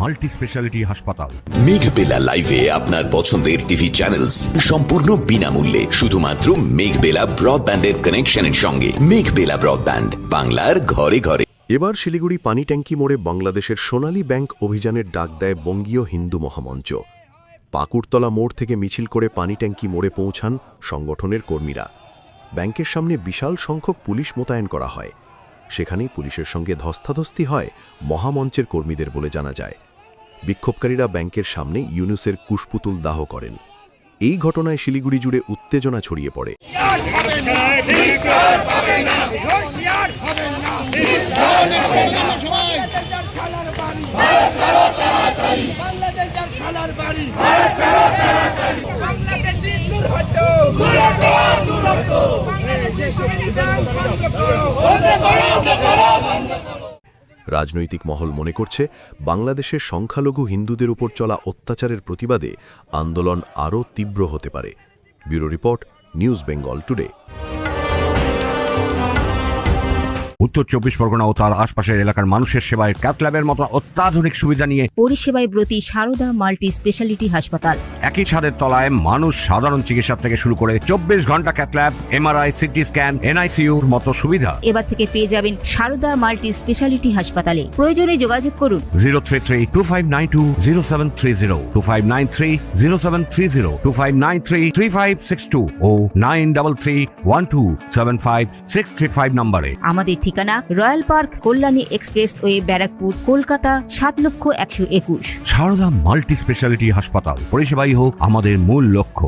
Multi speciality হাসপাতাল। মেঘবেলা লাইভে আপনার পছন্দের টিভি চ্যানেলস সম্পূর্ণ বিনামূল্যে, শুধুমাত্র মেঘবেলা ব্রডব্যান্ডের কানেকশনের সঙ্গে। মেঘবেলা ব্রডব্যান্ড, বাংলার ঘরে ঘরে। এবার শিলিগুড়ি পানি ট্যাঙ্কি মোড়ে বাংলাদেশের সোনালী ব্যাংক অভিযানের ডাক দেয় বঙ্গীয় হিন্দু মহামঞ্চ। পাকুড়তলা মোড় থেকে মিছিল করে পানি ট্যাঙ্কি মোড়ে পৌঁছান সংগঠনের কর্মীরা। ব্যাংকের সামনে বিশাল সংখ্যক পুলিশ মোতায়েন করা হয়। সেখানেই পুলিশের সঙ্গে ধস্তাধস্তি হয় মহামঞ্চের কর্মীদের বলে জানা যায়। বিক্ষোভকারীরা ব্যাংকের সামনে ইউনুসের কুশপুতুল দাহ করেন। এই ঘটনায় শিলিগুড়ি জুড়ে উত্তেজনা ছড়িয়ে পড়ে। রাজনৈতিক মহল মনে করছে, বাংলাদেশের সংখ্যালঘু হিন্দুদের উপর চলা অত্যাচারের প্রতিবাদে আন্দোলন আরও তীব্র হতে পারে। Bureau report, news Bengal today. উত্তর 24 পরগনা ও তার আশপাশের এলাকার মানুষের সেবায় ক্যাথ ল্যাবের মতো অত্যাধুনিক সুবিধা নিয়ে পরিষেবায় ব্রতী সারদা মাল্টি স্পেশালিটি হাসপাতাল। একই ছাদের তলায় মানুষ সাধারণ চিকিৎসা থেকে শুরু করে 24 ঘন্টা cath lab, MRI, CT scan, এনআইসিইউর মতো সুবিধা এবার থেকে পেয়ে যাবেন সারদা মাল্টি স্পেশালিটি হাসপাতালে। প্রয়োজনে যোগাযোগ করুন 033-2592-0730, 2593-0730, 2593-3562 ও 9331275635 নম্বরে। আমাদের ঠিকানা royal park, Kalyani express way, Barrackpore, Kolkata 7,121,000। Sarada multi speciality হাসপাতাল, পরিষেবাই হোক আমাদের মূল লক্ষ্য।